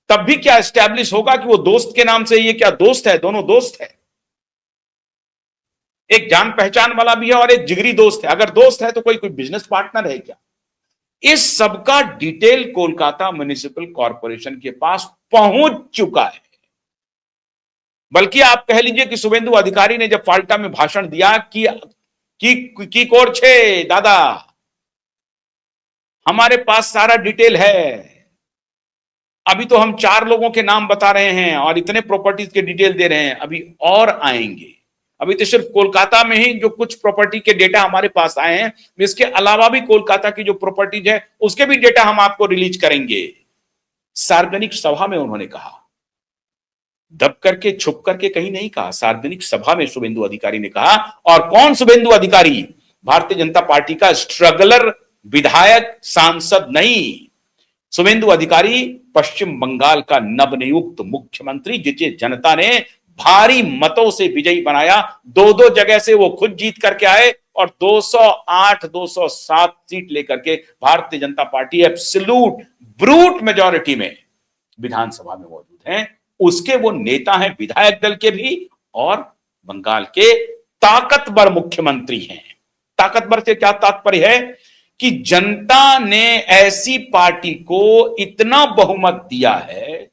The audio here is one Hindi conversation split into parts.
तब भी क्या एस्टैब्लिश होगा कि वो दोस्त के नाम से, ये क्या दोस्त है? दोनों दोस्त है, एक जान पहचान वाला भी है और एक जिगरी दोस्त है। अगर दोस्त है तो कोई कोई बिजनेस पार्टनर है क्या? इस सबका डिटेल कोलकाता म्युनिसिपल कॉरपोरेशन के पास पहुंच चुका है। बल्कि आप कह लीजिए कि शुभेंदु अधिकारी ने जब फाल्टा में भाषण दिया कि कोर छे दादा, हमारे पास सारा डिटेल है, अभी तो हम 4 लोगों के नाम बता रहे हैं और इतने प्रॉपर्टीज के डिटेल दे रहे हैं, अभी और आएंगे। अभी तो सिर्फ कोलकाता में ही जो कुछ प्रॉपर्टी के डेटा हमारे पास आए हैं, इसके अलावा भी कोलकाता की जो प्रॉपर्टीज है उसके भी डेटा हम आपको रिलीज करेंगे। सार्वजनिक सभा में उन्होंने कहा, दब करके छुप करके कहीं नहीं कहा, सार्वजनिक सभा में शुभेंदु अधिकारी ने कहा। और कौन शुभेंदु अधिकारी? भारतीय जनता पार्टी का स्ट्रगलर विधायक, सांसद नहीं। शुभेंदु अधिकारी पश्चिम बंगाल का नवनियुक्त मुख्यमंत्री, जिसे जनता ने भारी मतों से विजयी बनाया। 2-2 जगह से वो खुद जीत करके आए और 208 207 सीट लेकर के Bharatiya Janata party absolute brute majority में विधानसभा में मौजूद हैं। उसके वो नेता हैं, विधायक दल के भी और बंगाल के ताकतवर मुख्यमंत्री हैं। ताकतवर से क्या तात्पर्य है कि जनता ने ऐसी पार्टी को इतना बहुमत दिया है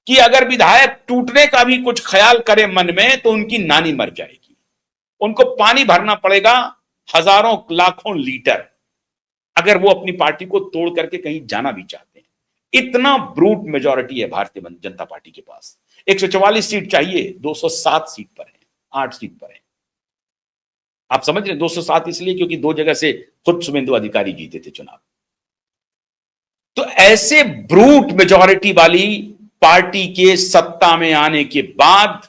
कि अगर विधायक टूटने का भी कुछ ख्याल करे मन में तो उनकी नानी मर जाएगी, उनको पानी भरना पड़ेगा हजारों लाखों लीटर, अगर वो अपनी पार्टी को तोड़ करके कहीं जाना भी चाहते हैं। इतना ब्रूट मेजॉरिटी है भारतीय जनता पार्टी के पास। 144 सीट चाहिए, 207 सीट पर है, 8 सीट पर है। आप समझ रहे हैं, 207 इसलिए क्योंकि 2 जगह से खुद शुभेंदु अधिकारी जीते थे चुनाव। तो ऐसे ब्रूट मेजॉरिटी वाली पार्टी के सत्ता में आने के बाद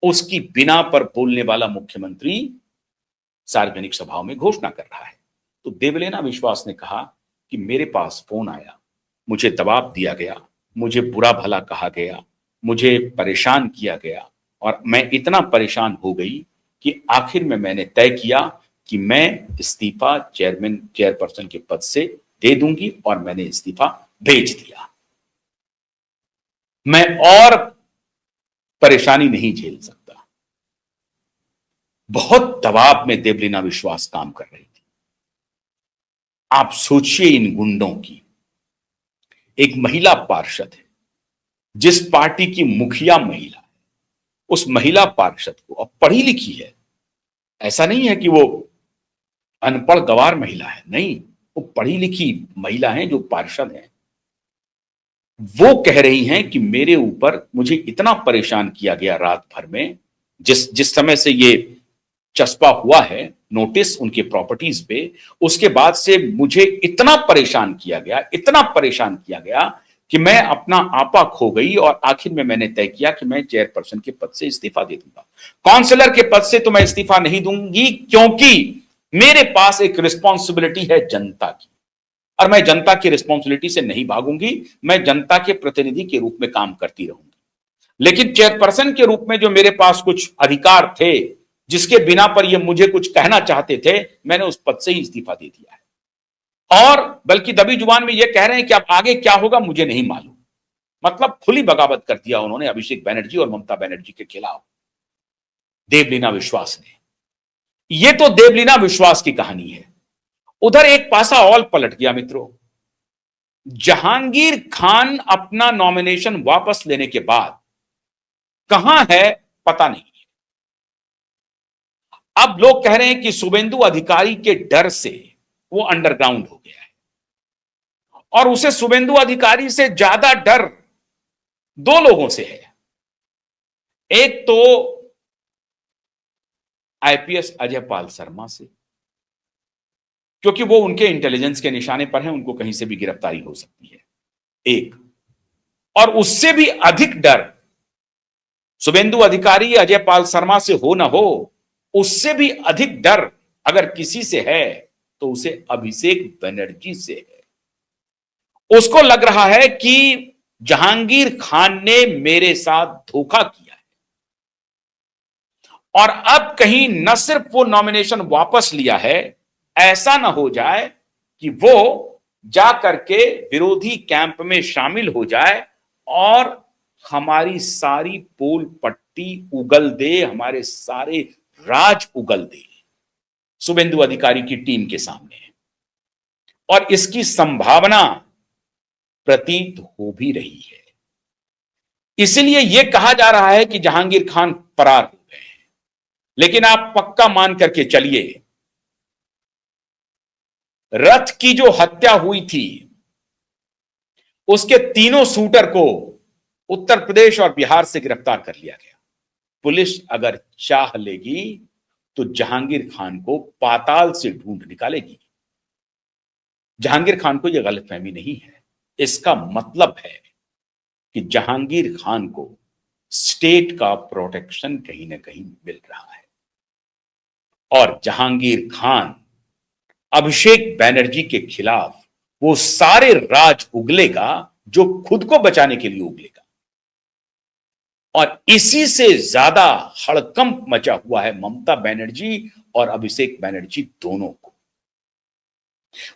उसकी बिना पर बोलने वाला मुख्यमंत्री सार्वजनिक सभाओं में घोषणा कर रहा है। तो देवलेना विश्वास ने कहा कि मेरे पास फोन आया, मुझे दबाव दिया गया, मुझे बुरा भला कहा गया, मुझे परेशान किया गया और मैं इतना परेशान हो गई कि आखिर में मैंने तय किया कि मैं इस्तीफा चेयरपर्सन के पद से दे दूंगी और मैंने इस्तीफा भेज दिया। मैं और परेशानी नहीं झेल सकता। बहुत दबाव में देवलीना विश्वास काम कर रही थी। आप सोचिए इन गुंडों की। एक महिला पार्षद है, जिस पार्टी की मुखिया महिला है, उस महिला पार्षद को, अब पढ़ी लिखी है, ऐसा नहीं है कि वो अनपढ़ गवार महिला है, नहीं, वो पढ़ी लिखी महिला है जो पार्षद है। वो कह रही हैं कि मेरे ऊपर, मुझे इतना परेशान किया गया रात भर में, जिस समय से ये चस्पा हुआ है नोटिस उनके प्रॉपर्टीज पे, उसके बाद से मुझे इतना परेशान किया गया कि मैं अपना आपा खो गई और आखिर में मैंने तय किया कि मैं चेयरपर्सन के पद से इस्तीफा दे दूंगा। काउंसलर के पद से तो मैं इस्तीफा नहीं दूंगी, क्योंकि मेरे पास एक रिस्पॉन्सिबिलिटी है जनता की और मैं जनता की रिस्पॉन्सिबिलिटी से नहीं भागूंगी। मैं जनता के प्रतिनिधि के रूप में काम करती रहूंगी, लेकिन चेयरपर्सन के रूप में जो मेरे पास कुछ अधिकार थे, जिसके बिना पर ये मुझे कुछ कहना चाहते थे, मैंने उस पद से ही इस्तीफा दे दिया है। और बल्कि दबी जुबान में ये कह रहे हैं कि अब आगे क्या होगा मुझे नहीं मालूम। मतलब खुली बगावत कर दिया उन्होंने अभिषेक बनर्जी और ममता बनर्जी के खिलाफ, देवलीना विश्वास ने। ये तो देवलीना विश्वास की कहानी है। उधर एक पासा और पलट गया मित्रों। जहांगीर खान अपना नॉमिनेशन वापस लेने के बाद कहां है पता नहीं। अब लोग कह रहे हैं कि शुभेंदु अधिकारी के डर से वो अंडरग्राउंड हो गया है और उसे शुभेंदु अधिकारी से ज्यादा डर 2 लोगों से है। एक तो आईपीएस अजय पाल शर्मा से, क्योंकि वो उनके इंटेलिजेंस के निशाने पर हैं, उनको कहीं से भी गिरफ्तारी हो सकती है, एक। और उससे भी अधिक डर शुभेंदु अधिकारी अजय पाल शर्मा से हो ना हो, उससे भी अधिक डर अगर किसी से है तो उसे अभिषेक बनर्जी से है। उसको लग रहा है कि जहांगीर खान ने मेरे साथ धोखा किया है और अब कहीं न सिर्फ वो नॉमिनेशन वापस लिया है, ऐसा ना हो जाए कि वो जा करके विरोधी कैंप में शामिल हो जाए और हमारी सारी पोल पट्टी उगल दे, हमारे सारे राज उगल दे शुभेंदु अधिकारी की टीम के सामने। और इसकी संभावना प्रतीत हो भी रही है। इसलिए यह कहा जा रहा है कि जहांगीर खान फरार हो गए हैं, लेकिन आप पक्का मान करके चलिए, रथ की जो हत्या हुई थी उसके तीनों शूटर को उत्तर प्रदेश और बिहार से गिरफ्तार कर लिया गया। पुलिस अगर चाह लेगी तो जहांगीर खान को पाताल से ढूंढ निकालेगी। जहांगीर खान को यह गलतफहमी नहीं है, इसका मतलब है कि जहांगीर खान को स्टेट का प्रोटेक्शन कहीं ना कहीं मिल रहा है और जहांगीर खान अभिषेक बैनर्जी के खिलाफ वो सारे राज उगलेगा जो खुद को बचाने के लिए उगलेगा। और इसी से ज्यादा हड़कंप मचा हुआ है ममता बनर्जी और अभिषेक बैनर्जी दोनों को।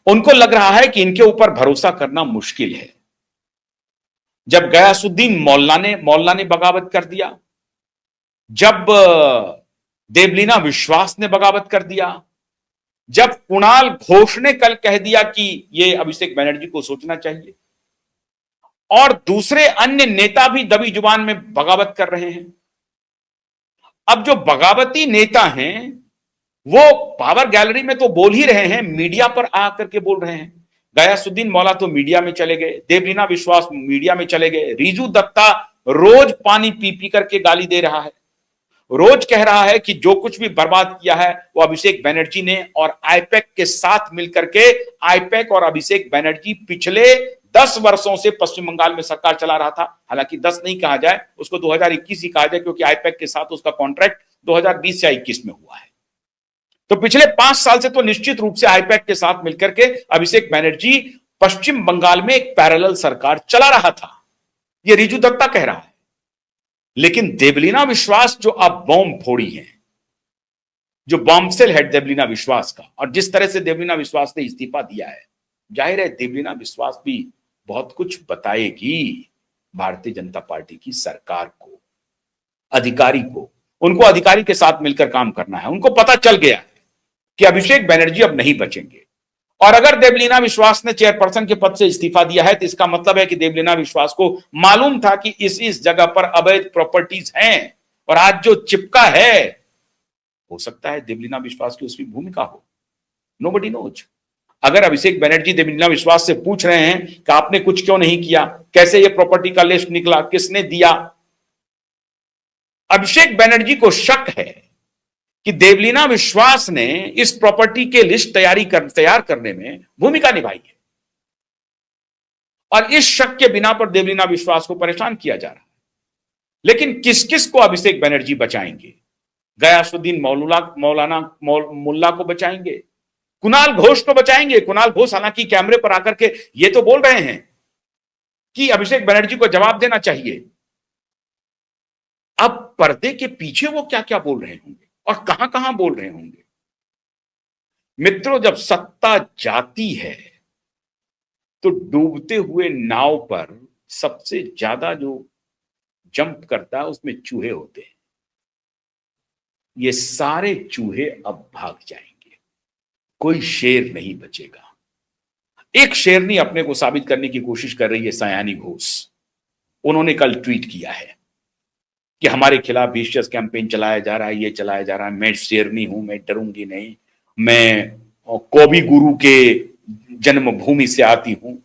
उनको लग रहा है कि इनके ऊपर भरोसा करना मुश्किल है। जब गयासुद्दीन मौलाना ने बगावत कर दिया, जब देवलीना विश्वास ने बगावत कर दिया, जब कुणाल घोष ने कल कह दिया कि यह अभिषेक बैनर्जी को सोचना चाहिए, और दूसरे अन्य नेता भी दबी जुबान में बगावत कर रहे हैं। अब जो बगावती नेता हैं वो पावर गैलरी में तो बोल ही रहे हैं, मीडिया पर आकर के बोल रहे हैं। गयासुद्दीन मौला तो मीडिया में चले गए, देवलीना विश्वास मीडिया में चले गए, रिजू दत्ता रोज पानी पी पी करके गाली दे रहा है, रोज कह रहा है कि जो कुछ भी बर्बाद किया है वो अभिषेक बैनर्जी ने और आईपैक के साथ मिलकर के। आईपैक और अभिषेक बैनर्जी पिछले 10 वर्षों से पश्चिम बंगाल में सरकार चला रहा था। हालांकि 10 नहीं कहा जाए, उसको 2021 ही कहा जाए, क्योंकि आईपैक के साथ उसका कॉन्ट्रैक्ट 2020 या 21 में हुआ है। तो पिछले 5 साल से तो निश्चित रूप से आईपैक के साथ मिलकर के अभिषेक बैनर्जी पश्चिम बंगाल में एक पैरेलल सरकार चला रहा था, यह रिजू दत्ता कह रहा है। लेकिन देवलीना विश्वास जो अब बॉम्ब फोड़ी है, जो बॉम्ब सेल है देवलीना विश्वास का, और जिस तरह से देवलीना विश्वास ने इस्तीफा दिया है, जाहिर है देवलीना विश्वास भी बहुत कुछ बताएगी भारतीय जनता पार्टी की सरकार को, अधिकारी को। उनको अधिकारी के साथ मिलकर काम करना है। उनको पता चल गया है कि अभिषेक बैनर्जी अब नहीं बचेंगे, और अगर देवलीना विश्वास ने चेयरपर्सन के पद से इस्तीफा दिया है तो इसका मतलब है कि देवलीना विश्वास को मालूम था कि इस जगह पर अवैध प्रॉपर्टीज हैं, और आज जो चिपका है, हो सकता है देवलीना विश्वास की उसकी भूमिका हो, नोबडी नोज। अगर अभिषेक बैनर्जी देवलीना विश्वास से पूछ रहे हैं कि आपने कुछ क्यों नहीं किया, कैसे ये प्रॉपर्टी का लिस्ट निकला, किसने दिया, अभिषेक बैनर्जी को शक है कि देवलीना विश्वास ने इस प्रॉपर्टी के लिस्ट तैयार करने में भूमिका निभाई है, और इस शक के बिना पर देवलीना विश्वास को परेशान किया जा रहा है। लेकिन किस किस को अभिषेक बैनर्जी बचाएंगे? गयासुद्दीन मुल्ला को बचाएंगे, कुणाल घोष को बचाएंगे। कुणाल घोष हालांकि कैमरे पर आकर के ये तो बोल रहे हैं कि अभिषेक बैनर्जी को जवाब देना चाहिए। अब पर्दे के पीछे वो क्या क्या बोल रहे होंगे और कहां कहां बोल रहे होंगे? मित्रों, जब सत्ता जाती है तो डूबते हुए नाव पर सबसे ज्यादा जो जंप करता है उसमें चूहे होते हैं। ये सारे चूहे अब भाग जाएंगे, कोई शेर नहीं बचेगा। एक शेरनी अपने को साबित करने की कोशिश कर रही है, सयानी घोष। उन्होंने कल ट्वीट किया है कि हमारे खिलाफ विशियस कैंपेन चलाया जा रहा है, ये चलाया जा रहा है, मैं शेरनी हूं, मैं डरूंगी नहीं, मैं कवि गुरु के जन्मभूमि से आती हूं,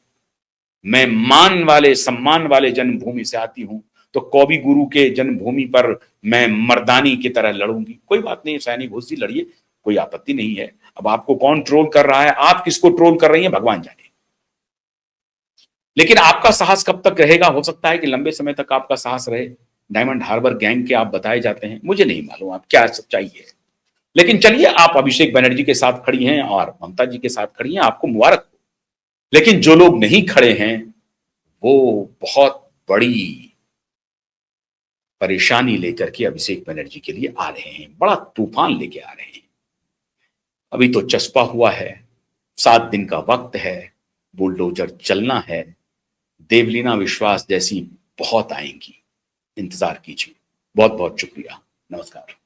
मैं मान वाले सम्मान वाले जन्मभूमि से आती हूं, तो कवि गुरु के जन्मभूमि पर मैं मर्दानी की तरह लड़ूंगी। कोई बात नहीं, सैनिक घोष जी लड़िए, कोई आपत्ति नहीं है। अब आपको कौन ट्रोल कर रहा है, आप किसको ट्रोल कर रही हैं, भगवान जाने। लेकिन आपका साहस कब तक रहेगा? हो सकता है कि लंबे समय तक आपका साहस रहे। डायमंड हार्बर गैंग के आप बताए जाते हैं, मुझे नहीं मालूम आप क्या सच्चाई है, लेकिन चलिए, आप अभिषेक बनर्जी के साथ खड़ी हैं और ममता जी के साथ खड़ी हैं, आपको मुबारक हो। लेकिन जो लोग नहीं खड़े हैं वो बहुत बड़ी परेशानी लेकर के अभिषेक बनर्जी के लिए आ रहे हैं, बड़ा तूफान लेके आ रहे हैं। अभी तो चस्पा हुआ है, 7 दिन का वक्त है, बुलडोजर चलना है। देवलीना विश्वास जैसी बहुत आएंगी, इंतजार कीजिए। बहुत बहुत शुक्रिया, नमस्कार।